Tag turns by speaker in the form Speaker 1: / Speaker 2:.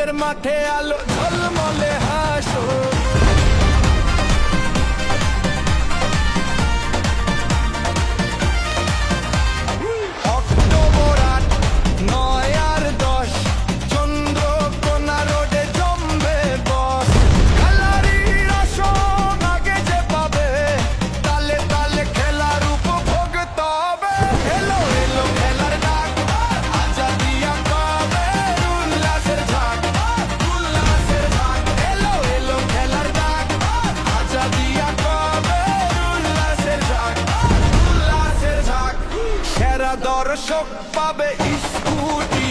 Speaker 1: উল্লাসের মাঠে আলো ঝলমলে হাসর। অক্টোবর ৮, ৯ আর ১০ চন্দ্রকোনা রোডে জমবে বস। খেলারির আসন আগে যে পাবে, তালে তালে খেলার উপভোগ তবে। এলো এলো খেলার ডাক, আজাদিয়া কবে উল্লাসের ঝাঁক, উল্লাসের ঝাঁক। এলো এলো খেলার ডাক, আজাদিয়া কবে উল্লাসের ঝাঁক, উল্লাসের ঝাঁক। সেরা দর্শক পাবে স্কুটি